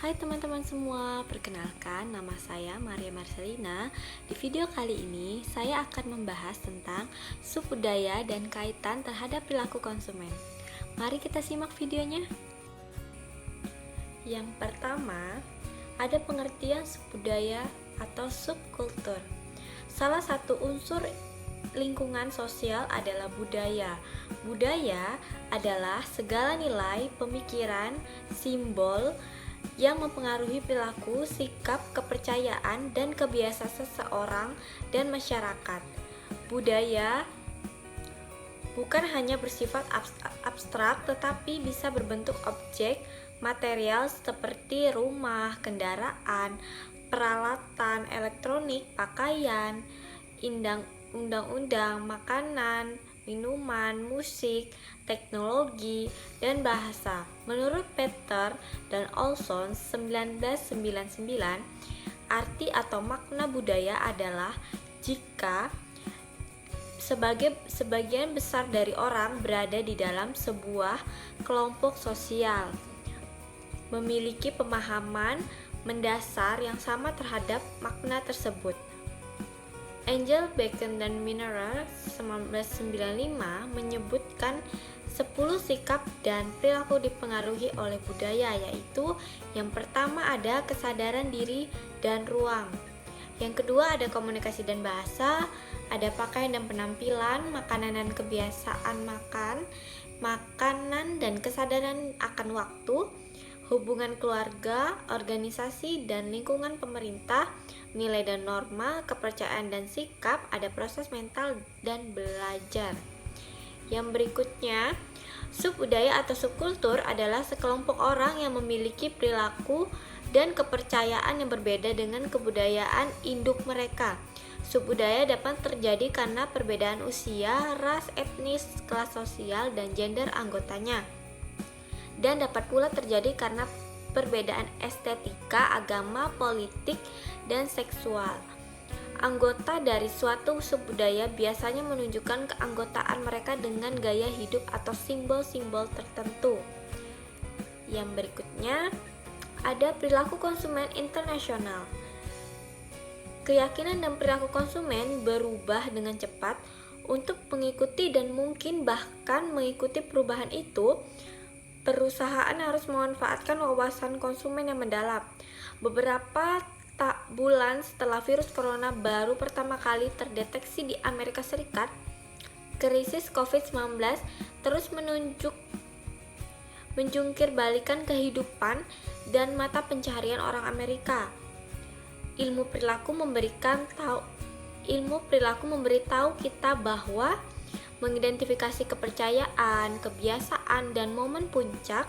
Hai teman-teman semua, perkenalkan nama saya Maria Marcelina. Di video kali ini saya akan membahas tentang subbudaya dan kaitan terhadap perilaku konsumen. Mari kita simak videonya. Yang pertama, ada pengertian subbudaya atau subkultur. Salah satu unsur lingkungan sosial adalah budaya. Budaya adalah segala nilai, pemikiran, simbol yang mempengaruhi perilaku, sikap, kepercayaan, dan kebiasaan seseorang dan masyarakat. Budaya bukan hanya bersifat abstrak, tetapi bisa berbentuk objek material seperti rumah, kendaraan, peralatan elektronik, pakaian, undang-undang, makanan, minuman, musik, teknologi, dan bahasa. Menurut Peter dan Olson 1999, arti atau makna budaya adalah jika sebagian besar dari orang berada di dalam sebuah kelompok sosial, memiliki pemahaman mendasar yang sama terhadap makna tersebut. Angel, Bacon, dan Mineral 1995 menyebutkan 10 sikap dan perilaku dipengaruhi oleh budaya, yaitu yang pertama ada kesadaran diri dan ruang, yang kedua ada komunikasi dan bahasa, ada pakaian dan penampilan, makanan dan kebiasaan makan, makanan dan kesadaran akan waktu, hubungan keluarga, organisasi dan lingkungan pemerintah, nilai dan norma, kepercayaan dan sikap, ada proses mental dan belajar. Yang berikutnya, subbudaya atau subkultur adalah sekelompok orang yang memiliki perilaku dan kepercayaan yang berbeda dengan kebudayaan induk mereka. Subbudaya dapat terjadi karena perbedaan usia, ras, etnis, kelas sosial, dan gender anggotanya. Dan dapat pula terjadi karena perbedaan estetika, agama, politik, dan seksual. Anggota dari suatu subbudaya biasanya menunjukkan keanggotaan mereka dengan gaya hidup atau simbol-simbol tertentu. Yang berikutnya, ada perilaku konsumen internasional. Keyakinan dan perilaku konsumen berubah dengan cepat untuk mengikuti dan mungkin bahkan mengikuti perubahan itu. Perusahaan harus memanfaatkan wawasan konsumen yang mendalam. Beberapa bulan setelah virus corona baru pertama kali terdeteksi di Amerika Serikat, krisis COVID-19 terus menjungkir balikan kehidupan dan mata pencaharian orang Amerika. Ilmu perilaku memberitahu kita bahwa mengidentifikasi kepercayaan, kebiasaan, dan momen puncak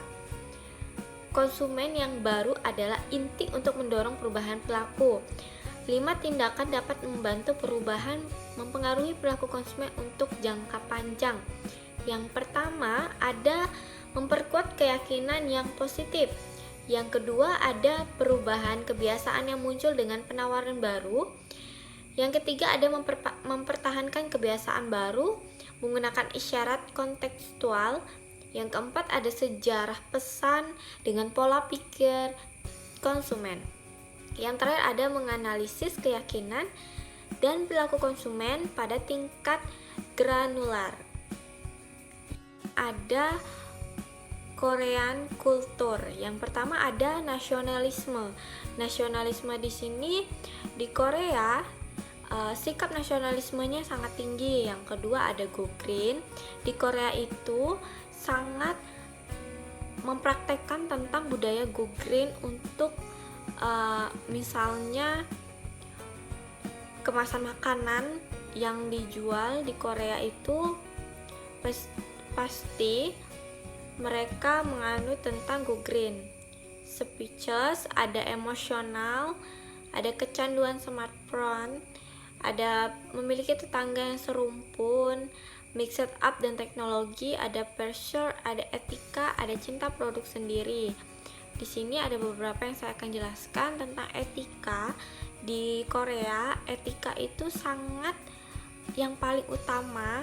konsumen yang baru adalah inti untuk mendorong perubahan perilaku. 5 tindakan dapat membantu perubahan mempengaruhi perilaku konsumen untuk jangka panjang. Yang pertama, ada memperkuat keyakinan yang positif. Yang kedua, ada perubahan kebiasaan yang muncul dengan penawaran baru. Yang ketiga, ada mempertahankan kebiasaan baru menggunakan isyarat kontekstual. Yang keempat, ada sejarah pesan dengan pola pikir konsumen. Yang terakhir, ada menganalisis keyakinan dan perilaku konsumen pada tingkat granular. Ada Korean kultur. Yang pertama ada nasionalisme. Nasionalisme di sini di Korea sikap nasionalismenya sangat tinggi. Yang kedua ada Go Green. Di Korea itu sangat mempraktekkan tentang budaya Go Green untuk misalnya kemasan makanan yang dijual di Korea itu pasti mereka menganut tentang Go Green. Speechless, ada emosional, ada kecanduan smartphone, ada memiliki tetangga yang serumpun, mixed up dan teknologi, ada pressure, ada etika, ada cinta produk sendiri. Di sini ada beberapa yang saya akan jelaskan tentang etika. Di Korea, etika itu sangat yang paling utama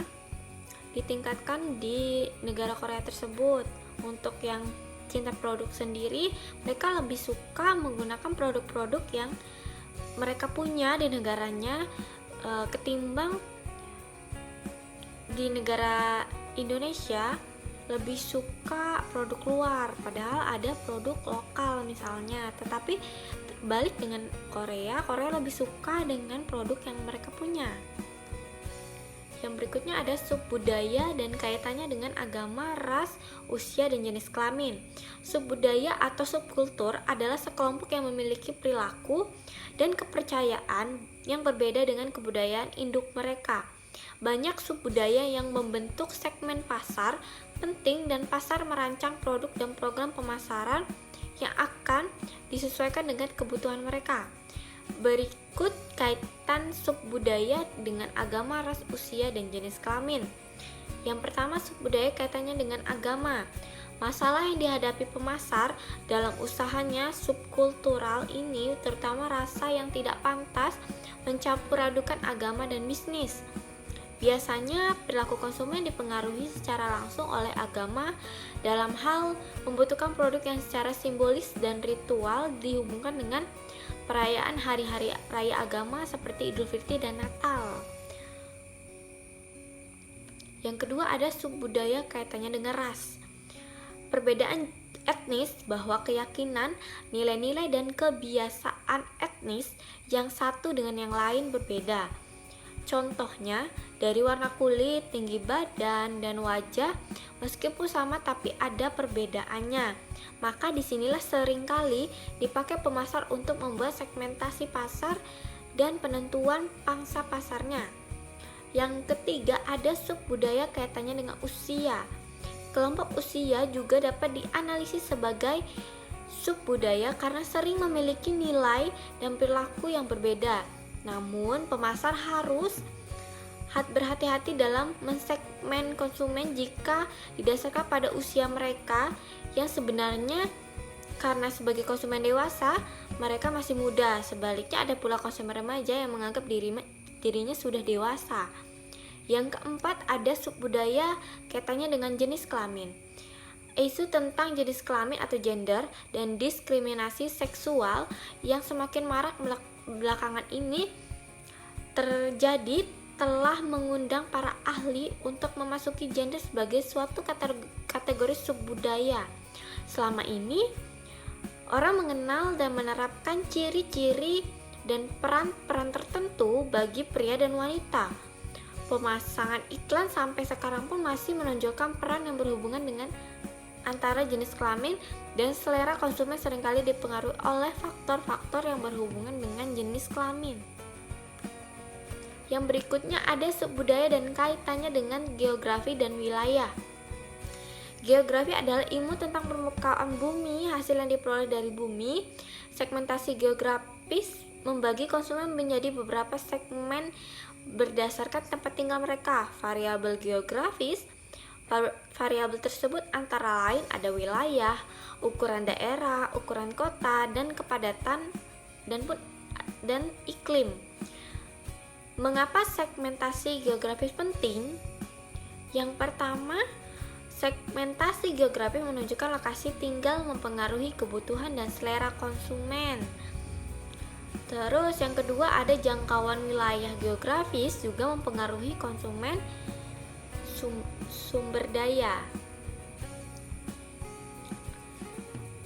ditingkatkan di negara Korea tersebut. Untuk yang cinta produk sendiri, mereka lebih suka menggunakan produk-produk yang mereka punya di negaranya ketimbang di negara Indonesia lebih suka produk luar, padahal ada produk lokal misalnya. Tetapi balik dengan Korea lebih suka dengan produk yang mereka punya. Yang berikutnya ada subbudaya dan kaitannya dengan agama, ras, usia, dan jenis kelamin. Subbudaya atau subkultur adalah sekelompok yang memiliki perilaku dan kepercayaan yang berbeda dengan kebudayaan induk mereka. Banyak subbudaya yang membentuk segmen pasar penting dan pasar merancang produk dan program pemasaran yang akan disesuaikan dengan kebutuhan mereka. Berikut kaitan subbudaya dengan agama, ras, usia, dan jenis kelamin. Yang pertama, subbudaya kaitannya dengan agama. Masalah yang dihadapi pemasar dalam usahanya subkultural ini terutama rasa yang tidak pantas mencampur adukan agama dan bisnis. Biasanya perilaku konsumen dipengaruhi secara langsung oleh agama dalam hal membutuhkan produk yang secara simbolis dan ritual dihubungkan dengan perayaan hari-hari raya agama seperti Idul Fitri dan Natal. Yang kedua ada subbudaya kaitannya dengan ras. Perbedaan etnis bahwa keyakinan, nilai-nilai dan kebiasaan etnis yang satu dengan yang lain berbeda. Contohnya, dari warna kulit, tinggi badan, dan wajah, meskipun sama tapi ada perbedaannya. Maka disinilah seringkali dipakai pemasar untuk membuat segmentasi pasar dan penentuan pangsa pasarnya. Yang ketiga ada subbudaya kaitannya dengan usia. Kelompok usia juga dapat dianalisis sebagai subbudaya karena sering memiliki nilai dan perilaku yang berbeda. Namun, pemasar harus berhati-hati dalam mensegmen konsumen jika didasarkan pada usia mereka yang sebenarnya karena sebagai konsumen dewasa, mereka masih muda. Sebaliknya ada pula konsumen remaja yang menganggap dirinya sudah dewasa. Yang keempat ada subbudaya kaitannya dengan jenis kelamin. Isu tentang jenis kelamin atau gender dan diskriminasi seksual yang semakin marak belakangan ini terjadi telah mengundang para ahli untuk memasuki gender sebagai suatu kategori subbudaya. Selama ini, orang mengenal dan menerapkan ciri-ciri dan peran-peran tertentu bagi pria dan wanita. Pemasangan iklan sampai sekarang pun masih menonjolkan peran yang berhubungan dengan antara jenis kelamin dan selera konsumen seringkali dipengaruhi oleh faktor-faktor yang berhubungan dengan jenis kelamin. Yang berikutnya ada subbudaya dan kaitannya dengan geografi dan wilayah. Geografi adalah ilmu tentang permukaan bumi, hasil yang diperoleh dari bumi. Segmentasi geografis membagi konsumen menjadi beberapa segmen berdasarkan tempat tinggal mereka. Variabel geografis variabel tersebut antara lain ada wilayah, ukuran daerah, ukuran kota, dan kepadatan dan iklim. Mengapa segmentasi geografis penting? Yang pertama, segmentasi geografis menunjukkan lokasi tinggal mempengaruhi kebutuhan dan selera konsumen. Terus yang kedua ada jangkauan wilayah geografis juga mempengaruhi konsumen sumber daya.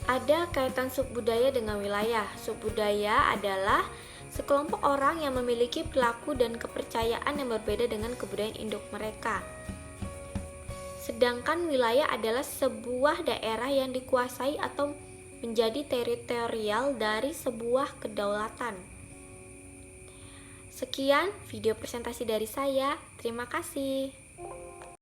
Ada kaitan subbudaya dengan wilayah. Subbudaya adalah sekelompok orang yang memiliki perilaku dan kepercayaan yang berbeda dengan kebudayaan induk mereka. Sedangkan wilayah adalah sebuah daerah yang dikuasai atau menjadi teritorial dari sebuah kedaulatan. Sekian video presentasi dari saya. Terima kasih.